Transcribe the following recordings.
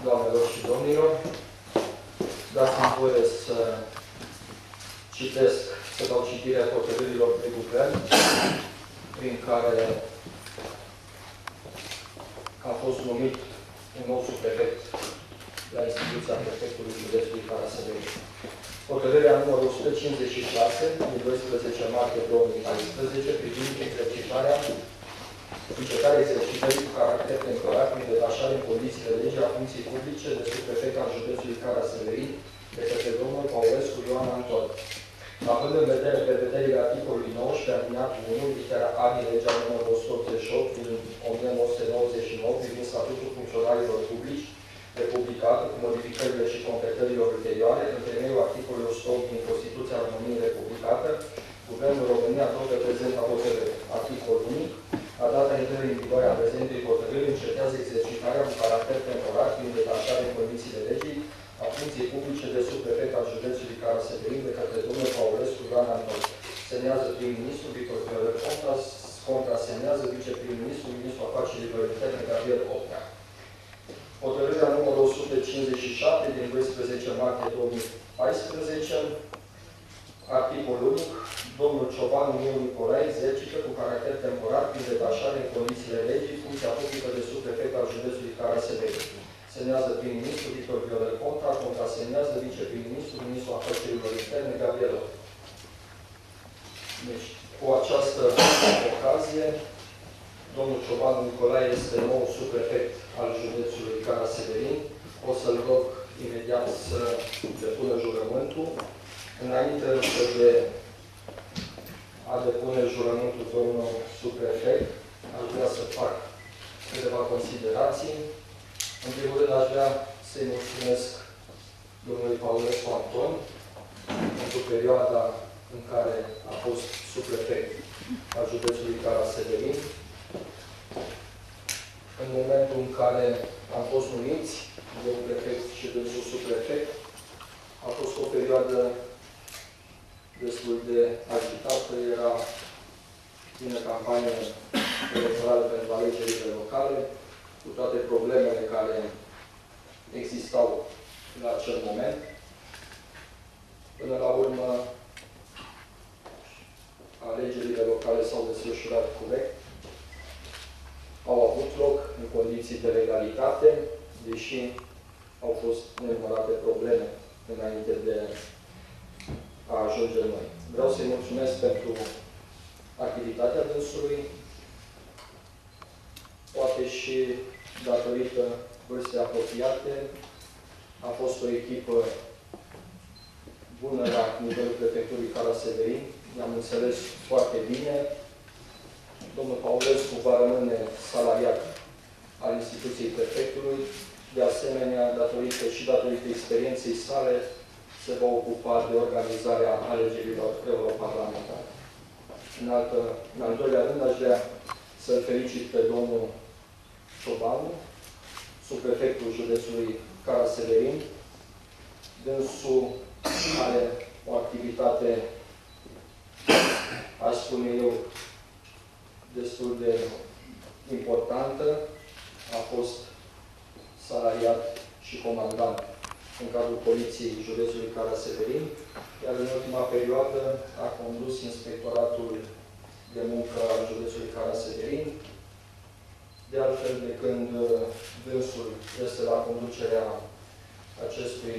doamnelor și domnilor, dați-mi voie să citesc, să dau citirea hotărârilor de guvern, prin care a fost numit un nou subprefect la instituția prefectului județului Caraselei. Hotărârea numărul 156 din 12 martie 2014 privind încetarea exercitării cu caracter temporar prin detașare în condițiile legii a funcției publice de subprefect al județului Caraselei de către domnul Paulescu Ioan Anton. Având în vedere prevederile articolului 19 alineatul 1, litera A din legea numărul 188 din 1999 privind statutul funcționarilor publici, republicată cu modificările și completărilor ulterioare, în temeiul articolului 108 din Constituția României Republicată, Guvernul României adoptă prezenta hotărâre. Articolul unic. La data intrării în vigoare a prezentei hotărâri, încetează exercitarea cu caracter temporar prin detașare în condițiile legii a funcției publice de subprefect al județului Caraselei de către domnul Paulescu Ioan Anton. Semnează prim-ministru Victor Ponta, contrasemnează viceprim-ministru, ministrul afacerilor interne Gabriel Oprea. Hotărârea numărul 157 din 12 martie 2014, articolul unic, domnul Ciobanu Miu Nicolae exercită cu caracter temporar prin detașare în condițiile legii funcția publică de subprefect al județului Caraselei. Semnează prim-ministru Victor Viorel Ponta, contrasemnează viceprim-ministru, ministrul afacerilor interne Gabriel Oprea. Deci, cu această ocazie, domnul Ciobanu Nicolae este nou subprefect al județului Caraselei. O să-l rog imediat să depună jurământul. Înainte de a depune jurământul domnul subprefect, aș vrea să fac câteva considerații. În primul rând, aș vrea să-i mulțumesc domnului Paulescu Anton pentru perioada în care a fost subprefect al județului Caraselei. În momentul în care am fost numiți de un prefect și de un subprefect, a fost o perioadă destul de agitată. Era plină campanie electorală pentru alegerile locale, cu toate problemele care existau la acel moment. Până la urmă, alegerile locale s-au desfășurat corect, au avut loc în condiții de legalitate, deși au fost nenumărate probleme înainte de a ajunge noi. Vreau să-i mulțumesc pentru activitatea dânsului, poate și datorită vârstei apropiate. A fost o echipă bună la nivelul prefecturii Caraselei, ne-am înțeles foarte bine. Domnul Paulescu va rămâne salariat al instituției prefectului. De asemenea, datorită experienței sale, se va ocupa de organizarea alegerilor europarlamentare. În al doilea rând, aș vrea să-l felicit pe domnul Ciobanu, subprefectul județului Caraselei. Dânsul are o activitate, aș spune eu, destul de importantă. A fost salariat și comandant în cadrul Poliției județului Caraselei, iar în ultima perioadă a condus Inspectoratul de Muncă al județului Caraselei. De altfel, de când dânsul este la conducerea acestui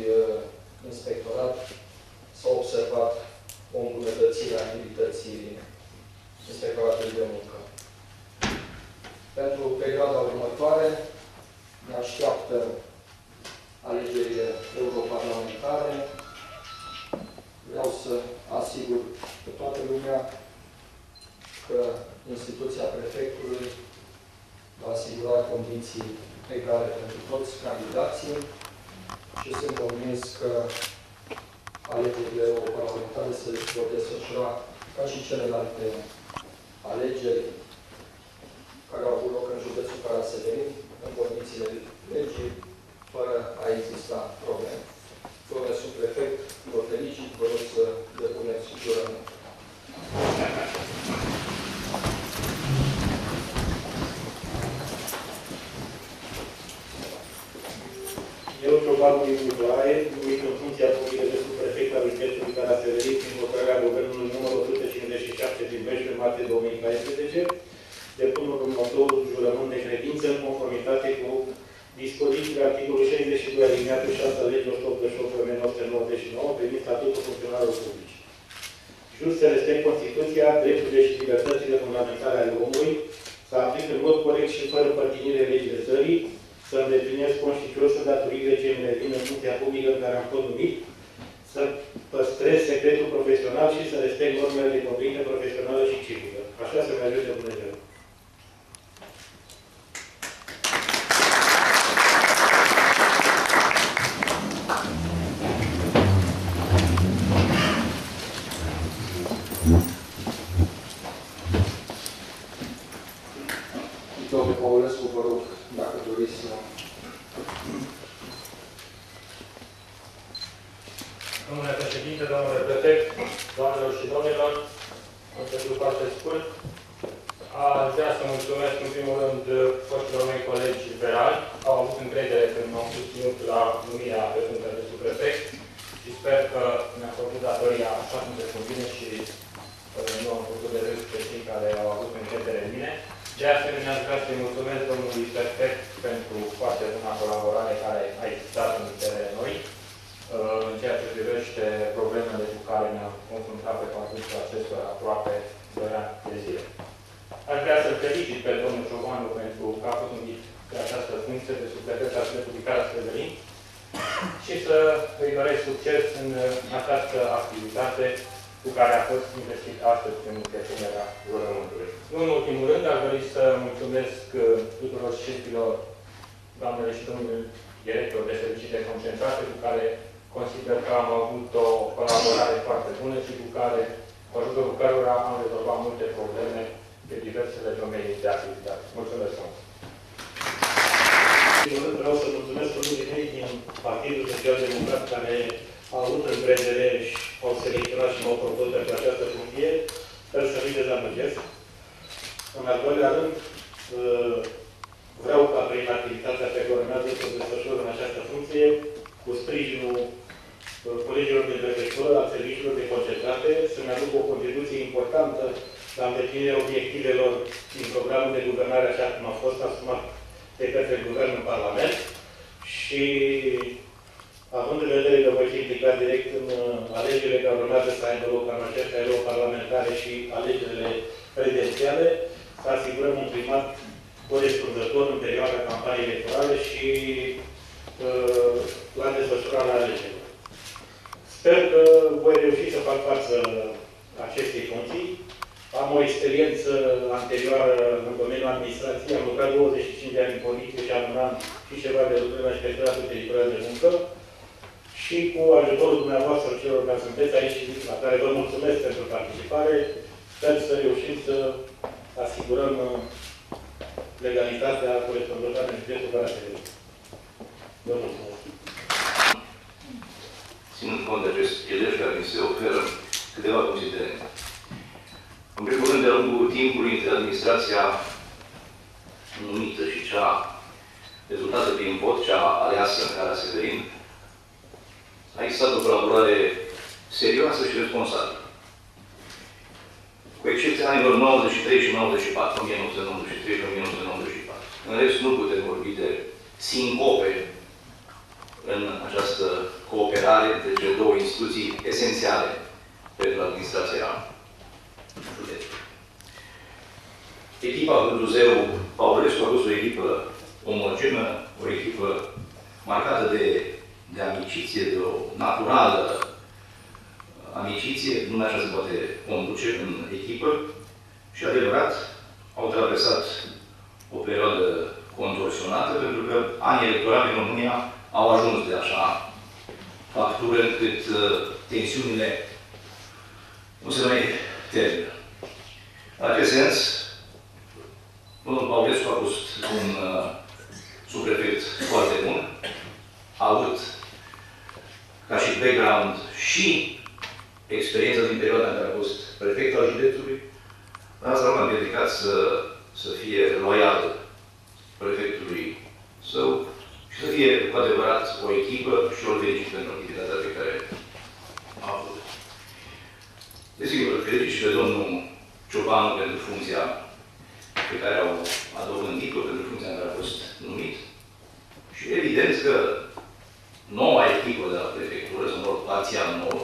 inspectorat, s-a observat o îmbunătățire a activității Inspectoratului de Muncă. Pentru perioada următoare ne așteaptă alegerile europarlamentare. Vreau să asigur pe toată lumea că instituția prefectului va asigura condiții egale pentru toți candidații și sunt convins că alegerile europarlamentare se vor desfășura ca și celelalte alegeri care au avut loc în județul Caraselei, în condițiile legii, fără a exista probleme. Domnule subprefect, vă felicit, vă rog să depuneți jurământul. Balului Buzăaie, numit în funcția publică de subprefect al județului Caraseverin prin hotărârea Guvernului numărul 157 din 12 martie 2014, depun următorul jurământ de credință în conformitate cu dispozițiile articolului 62 alineatul 6 al legii 188/1999 privind statutul funcționarilor publici. Jur să respect Constituția, drepturile și libertățile fundamentale ale omului, să aplic în mod corect și fără părtinire legile țării, să îndeplinesc conștiincios datoriile ce îmi revin în funcția publică în care am fost numit, să păstrez secretul profesional și să respect normele de conduită profesională și civică. Așa să-mi ajute Dumnezeu. Domnul Paulescu, vă rog, dacă doriți să... Domnule președinte, domnule prefect, doamnelor și domnilor, pentru foarte scurt, aș vrea să mulțumesc în primul rând foștilor mei colegi liberali, au avut încredere când m-au susținut la numirea pe funcția de subprefect și sper că mi-a făcut datoria așa cum se convine și nu am făcut de râs pe cei care au avut încredere în mine. De asemenea, aș vrea să-i mulțumesc domnului prefect pentru foarte bună colaborare care a existat între noi în ceea ce privește problemele cu care ne-am confruntat pe parcursul acestor aproape 2 ani de zile. Aș vrea să-l felicit pe domnul Ciobanu pentru că a fost numit pe această funcție de subprefect al județului Caraseverin și să îi doresc succes în această activitate cu care a fost investit astăzi în depunerea jurământului. Nu în ultimul rând, aș dori să mulțumesc tuturor șefilor, doamnele și domnilor directori de servicii deconcentrate, cu care consider că am avut o colaborare foarte bună și cu care, cu ajutorul cărora am rezolvat multe probleme pe diversele domenii de activitate. Mulțumesc mult! Vreau să mulțumesc colegii mei din Partidul Social-Democrat care au avut încredere și au selecționat și m-au propus pentru această funcție. Sper să nu-i dezamăgesc. În al doilea rând, vreau ca prin activitatea pe care urmează să o desfășur în această funcție, cu sprijinul colegilor de prefectură, al serviciilor deconcentrate, să-mi aduc o contribuție importantă la îndeplinirea obiectivelor din programul de guvernare, așa cum a fost asumat de către Guvern în Parlament. Și având în vedere că voi fi implicat direct în alegerile care urmează să aibă loc în aceste europarlamentare și alegerile prezidențiale, să asigurăm un climat corespunzător în perioada campaniei electorale și la desfășurarea alegerilor. Sper că voi reuși să fac față acestei funcții. Am o experiență anterioară în domeniul administrației, am lucrat 25 de ani în poliție și am un an și ceva de lucrări la Inspectoratul Teritorial de Muncă. Și cu ajutorul dumneavoastră celor care sunteți aici, la care vă mulțumesc pentru participare, sper să reușim să asigurăm legalitatea corespunzătoare în județul Caraseverin. Vă mulțumesc. Ținând cont de acest prilej care mi se oferă, câteva considerente. În primul rând, de-a lungul timpului, între administrația numită și cea rezultată prin vot, cea aleasă în Caraseverin, a existat o colaborare serioasă și responsabilă. Cu excepția anilor 93 și 94, 1993 și 1994. În rest, nu putem vorbi de sincope în această cooperare între cele două instituții esențiale pentru administrația județului. Echipa Vânduzeu Paulescu a fost o echipă omogenă, o echipă marcată de amiciție, de o naturală amiciție, numai așa se poate conduce în echipă și, adevărat, au traversat o perioadă contorsionată, pentru că anii electorali în România au ajuns de așa factură încât tensiunile nu se mai termină. În acest sens, domnul Paulescu a fost un subprefect foarte bun, a avut ca și background și experiența din perioada în care a fost prefect al județului, dar asta nu l-a împiedicat să fie loial prefectului său și să fie cu adevărat o echipă și o felicit pentru activitatea pe care a avut. Desigur, felicit și pe domnul Ciobanu pentru funcția pe care a dobândit-o, pentru funcția în care a fost numit. Și evident că noua echipă de la prefectură, sau parțial nouă,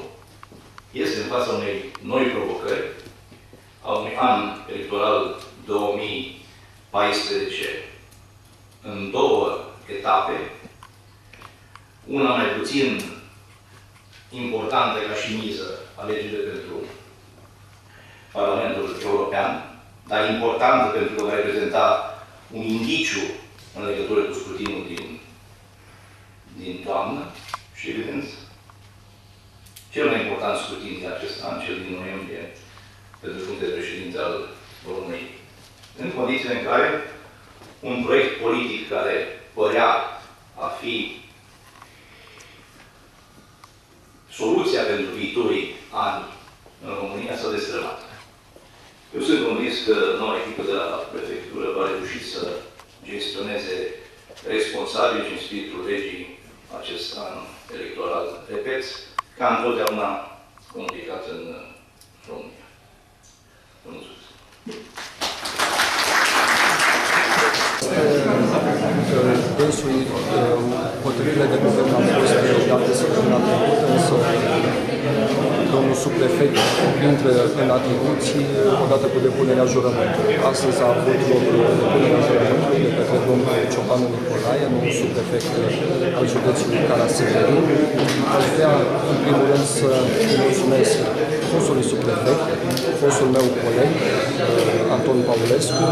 este în fața unei noi provocări, a unui an electoral 2014 în două etape, una mai puțin importantă ca și miză, alegerile pentru Parlamentul European, dar importantă pentru că va reprezenta un indiciu în legătură cu scrutinul din toamnă și, evident, cel mai important scrutin din acest an, cel din noiembrie, pentru funcția de președinte al României. În condițiile în care un proiect politic care părea a fi soluția pentru viitorii ani în România s-a destrămat. Eu sunt convins că noua echipă de la prefectură va reuși să gestioneze responsabil și în spiritul legii acest an electoral, repet, ca întotdeauna complicat în România. Vă mulțumesc. Dânsului, hotărârile de guvern au fost date săptămâna trecută, însă domnul subprefect intră în atribuții odată cu depunerea jurământului. Astăzi a avut loc depunerea jurământului de către domnul Ciobanu Nicolae, nou subprefect al județului Cara-Severin. Aș vrea, în primul rând, să îi mulțumesc fostului subprefect, fostul meu coleg, Anton Paulescu.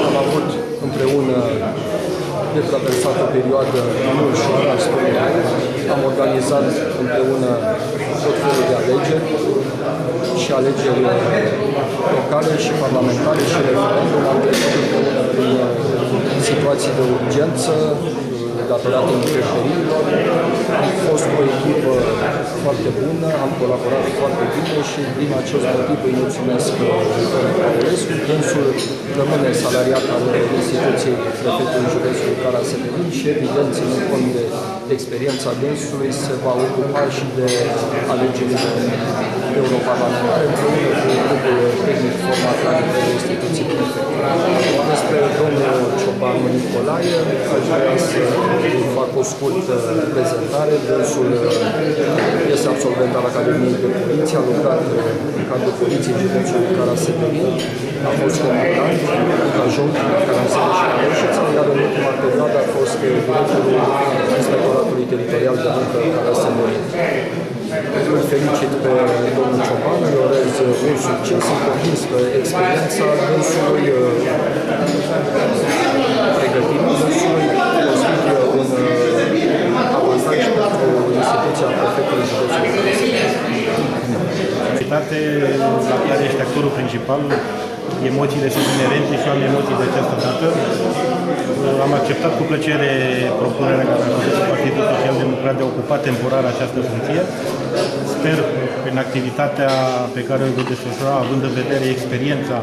Am avut împreună de traversat o perioadă nu ușoară a istoriei. Am organizat împreună tot felul de alegeri și alegeri locale și parlamentare și referendum. Am trecut împreună prin situații de urgență datorate interferirilor. Am fost o echipă foarte bună, am colaborat foarte bine și din acest motiv îi mulțumesc domnului Paulescu. Dânsul rămâne salariat al instituției prefectului județului Cara-Severin și, evident, ținând cont de experiența dânsului, se va ocupa și de alegerile europarlamentare împreună cu grupul tehnic format la nivelul instituției prefecturale. Despre domnul Ciobanu Nicolae, aș vrea să fac o scurtă prezentare. Dânsul este absolvent al Academiei de Poliție, a lucrat în cadrul Poliției județului Cara-Severin, a fost comandant în ajung la Caranțele și Călășița, iar în ultima perioadă a fost directorul Inspectoratului Teritorial de Muncă Cara-Severin. Îl felicit pe domnul Ciobanu, îi urez mult succes, sunt convins că experiența dânsului, pregătirea dânsului, constituie un avantaj pentru instituția prefectului județului Cara-Severin. La care ești actorul principal, emoțiile sunt inerente și eu am emoții de această dată. Am acceptat cu plăcere propunerea care a făcut Partidul Social-Democrat de a ocupa temporar această funcție. Sper, prin activitatea pe care o voi desfășura, având în vedere experiența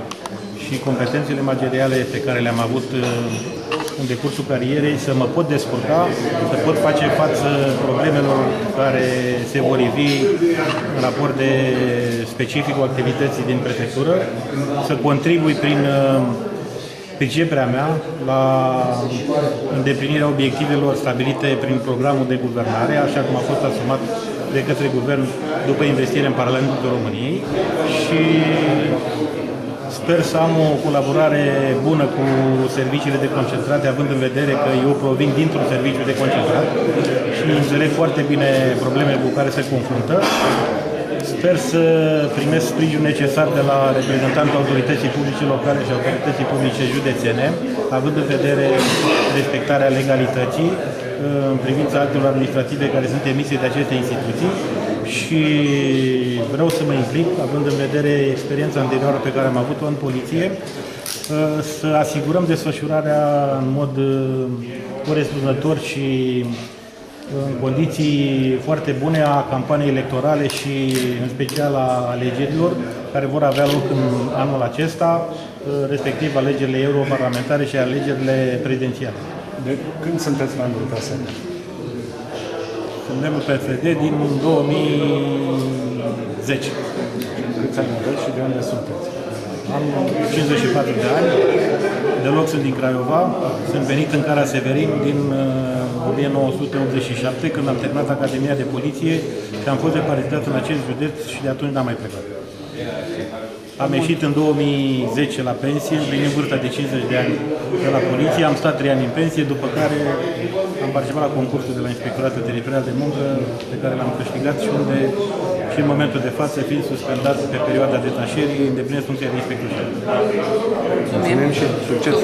și competențele manageriale pe care le-am avut în decursul carierei, să mă pot descurca, să pot face față problemelor care se vor ivi în raport de specificul activității din prefectură, să contribui prin priceperea mea la îndeplinirea obiectivelor stabilite prin programul de guvernare, așa cum a fost asumat de către guvern după investire în Parlamentul României și sper să am o colaborare bună cu serviciile de concentrate, având în vedere că eu provin dintr-un serviciu de concentrat și înțeleg foarte bine problemele cu care se confruntă. Sper să primesc sprijinul necesar de la reprezentantul autorității publice locale și autorității publice județene, având în vedere respectarea legalității în privința actelor administrative care sunt emise de aceste instituții și vreau să mă implic, având în vedere experiența anterioară pe care am avut-o în poliție, să asigurăm desfășurarea în mod corespunzător și în condiții foarte bune a campaniei electorale și în special a alegerilor care vor avea loc în anul acesta, respectiv alegerile europarlamentare și alegerile prezidențiale. De când sunteți membru PSD? Sunt membru PSD din 2010. Câți ani aveți și de unde sunteți? Am 54 de ani, deloc sunt din Craiova, sunt venit în Cara Severin din 1987, când am terminat Academia de Poliție și am fost repartizat în acest județ și de atunci n-am mai plecat. Am ieșit în 2010 la pensie, împlinind vârsta de 50 de ani de la poliție, am stat 3 ani în pensie, după care am participat la concursul de la Inspectoratul Teritorial de Muncă, pe care l-am câștigat și unde, și în momentul de față, fiind suspendat pe perioada detașării, îndeplinesc funcția de inspector. Mulțumim și succes!